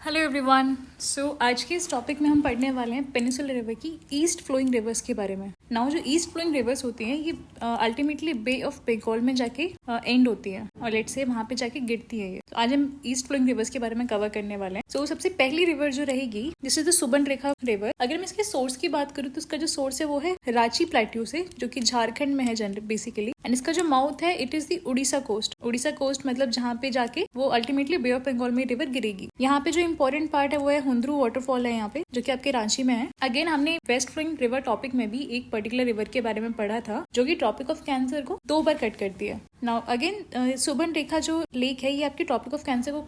Hello everyone. सो आज के इस टॉपिक में हम पढ़ने वाले हैं पेनिनसुलर रिवर की ईस्ट फ्लोइंग रिवर्स के बारे में। नाउ जो ईस्ट फ्लोइंग रिवर्स होती हैं ये अल्टीमेटली बे ऑफ बंगाल में जाके एंड होती है और लेट से वहाँ पे जाके गिरती है ये। तो आज हम ईस्ट फ्लोइंग रिवर्स के बारे में कवर करने वाले हैं। सो सबसे पहली रिवर जो रहेगी this is the Subarnarekha river. अगर मैं इसके सोर्स की बात करूँ तो इसका जो सोर्स है वो है रांची प्लेट्यू से, जो कि झारखंड में है जनरल बेसिकली। एंड इसका जो माउथ है it is the Orissa coast. Orissa coast मतलब जहाँ पे जाके वो अल्टीमेटली बे ऑफ बंगाल में रिवर गिरेगी। यहाँ पे जो इंपॉर्टेंट पार्ट है वो है हुंद्रू वाटरफॉल है यहाँ पे, जो कि आपके रांची में है। अगेन हमने वेस्ट फ्लोइंग रिवर टॉपिक में भी एक पर्टिकुलर रिवर के बारे में पढ़ा था जो कि ट्रॉपिक ऑफ कैंसर को 2 बार कट करती है। नाउ अगेन सुबर्णरेखा जो लेक है ये आपके ट्रॉपिक ऑफ कैंसर को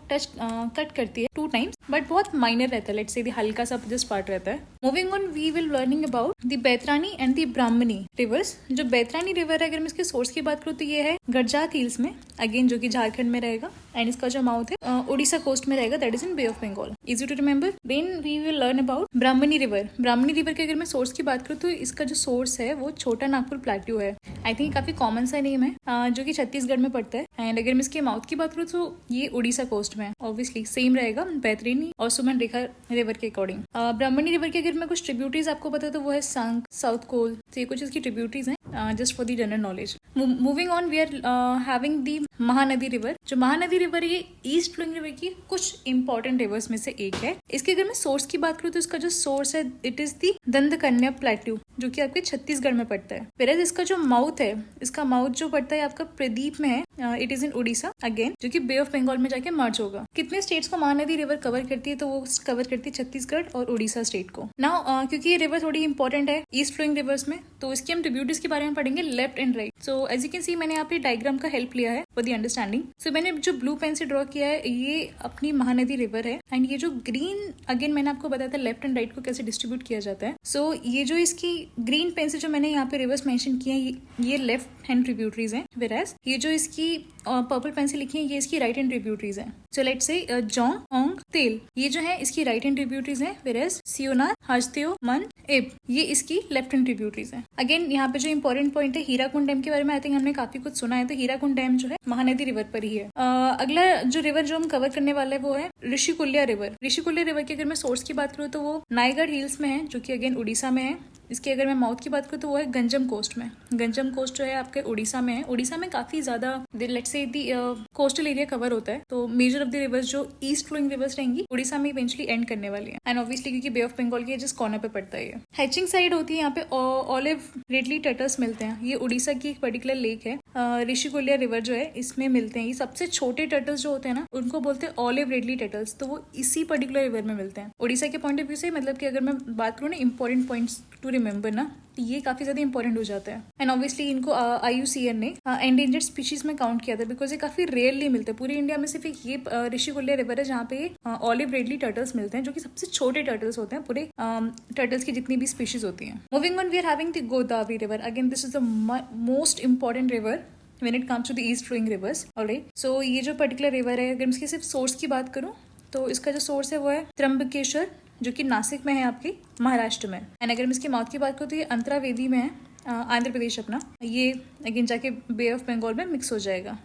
कट करती है 2 टाइम्स, बट बहुत माइनर रहता है, लेट्स से हल्का सा जस्ट पार्ट रहता है। Moving on we will learning about the Baitarani and the Brahmani rivers. जो बैतरानी रिवर है अगर मैं इसके सोर्स की बात करूँ तो ये है गरजात हिल्स में, अगेन जो कि झारखंड में रहेगा। एंड इसका जो माउथ है उड़ीसा कोस्ट में रहेगा, that is in Bay of Bengal. Easy to remember. Then we will learn about Brahmani river. Brahmani river के अगर मैं सोर्स की बात करूँ तो इसका जो सोर्स है वो छोटा नागपुर प्लेट्यू है। आई थिंक काफी कॉमन सा नेम है जो कि छत्तीसगढ़ में पड़ता है। एंड अगर मैं इसके माउथ की बात करूँ तो ये उड़ीसा कोस्ट में ऑब्वियसली सेम रहेगा बैतरनी और सुबर्णरेखा रिवर के अकॉर्डिंग। ब्राह्मणी रिवर की अगर मैं कुछ ट्रिब्यूटरीज आपको बता तो वो है संक, साउथ कोल, तो ये कुछ इसकी ट्रिब्यूटरीज हैं just for the general knowledge. Moving on we are having the Mahanadi river. जो महानदी रिवर है ये ईस्ट फ्लोइंग रिवर की कुछ इंपॉर्टेंट रिवर्स में से एक है। इसके अगर मैं सोर्स की बात करूँ तो इसका जो सोर्स है इट इज दी दंडकन्या प्लेट्यू, जो कि आपके छत्तीसगढ़ में पड़ता है। फिर इसका जो माउथ है, इसका माउथ जो पड़ता है आपका प्रदीप में है, it is in Orissa again, जो कि बे ऑफ बंगाल में जाके मर्ज होगा। कितने स्टेट्स को महानदी रिवर कवर करती है तो वो कवर करती है छत्तीसगढ़ और उड़ीसा स्टेट को। नाउ क्योंकि ये रिवर थोड़ी इंपॉर्टेंट है ईस्ट फ्लोइंग रिवर्स में, तो इसकी हम ट्रिब्यूटरीज के बारे में पढ़ेंगे left and right. So as you can see मैंने यहाँ पे डायग्राम का हेल्प लिया है फॉर दी अंडरस्टैंडिंग। सो मैंने जो ब्लू पेन से ड्रॉ किया है ये अपनी महानदी रिवर है। एंड ये जो ग्रीन, अगेन मैंने आपको बताया था लेफ्ट एंड राइट को कैसे डिस्ट्रीब्यूट किया जाता है। सो ये जो इसकी ग्रीन पेन से जो मैंने यहाँ पे रिवर्स मेंशन किए हैं ये लेफ्ट हैंड ट्रिब्यूटरीज हैं, वेराज ये जो इसकी पर्पल पेन से लिखी है ये इसकी राइट हैंड ट्रिब्यूटरीज हैं। सो लेट्स से जोंग, ओंग, तेल ये जो है इसकी राइट हैंड ट्रिब्यूटरीज हैं, वेराज सियोनार, हस्तियो, मन, इब ये इसकी लेफ्ट हैंड ट्रिब्यूटरीज हैं। अगेन यहाँ पे जो इंपॉर्टेंट पॉइंट है हीराकुंड डैम के बारे में आई थिंक हमने काफी कुछ सुना है, तो हीराकुंड डैम जो है महानदी रिवर पर ही है। अगला जो रिवर जो हम कवर करने वाले हैं वो है ऋषिकुल्या रिवर। ऋषिकुल्या रिवर की अगर मैं सोर्स की बात करूँ तो वो नायगढ़ हिल्स में है, जो कि अगेन उड़ीसा में है। इसकी अगर मैं माउथ की बात करूँ तो वो है गंजम कोस्ट में। गंजम कोस्ट जो है आपके उड़ीसा में है। उड़ीसा में काफी ज्यादा let's say the coastal area cover होता है, तो मेजर ऑफ द रिवर्स जो ईस्ट फ्लोइंग रिवर्स रहेंगी उड़ीसा में इवेंचुअली एंड करने वाली है। एंड ऑब्वियसली क्योंकि बे ऑफ बंगाल के जिस कॉर्नर पे पड़ता है ये हैचिंग साइड होती है, यहाँ पे ऑलिव रेडली टर्टल्स मिलते हैं। ये उड़ीसा की एक पर्टिकुलर लेक है ऋषिकुल्या रिवर जो है इसमें मिलते हैं। ये सबसे छोटे टर्टल्स जो होते हैं ना उनको बोलते हैं ऑलिव रेडली टर्टल्स, तो वो इसी पर्टिकुलर रिवर में मिलते हैं। उड़ीसा के पॉइंट ऑफ व्यू से मतलब कि अगर मैं बात करूँ ना इंपॉर्टेंट पॉइंट्स टू रिमेंबर ना, तो ये काफी ज्यादा इंपॉर्टेंट हो जाता है। एंड ऑब्वियसली इनको IUCN ने एंडेंजर्ड स्पीशीज में काउंट किया था बिकॉज ये काफी रेयरली मिलते हैं। पूरे इंडिया में सिर्फ एक ये ऋषिकुल्या रिवर है जहाँ पे ऑलिव रेडली टर्टल्स मिलते हैं, जो कि सबसे छोटे टर्टल्स होते हैं पूरे टर्टल्स की जितनी भी स्पीशीज होती हैं। Moving on we are having the Godavari river. Again this is the most important river when it comes to the east flowing rivers. Alright, so ये जो पर्टिकुलर रिवर है अगर मैं इसके सिर्फ सोर्स की बात करूँ तो इसका जो सोर्स है वो है त्र्यंबकेश्वर, जो कि नासिक में है आपके महाराष्ट्र में। एंड अगर मैं इसकी माउथ की बात करूँ तो ये अंतरावेदी में है आंध्र प्रदेश अपना। ये अगेन जाके बे ऑफ बंगाल में मिक्स हो जाएगा।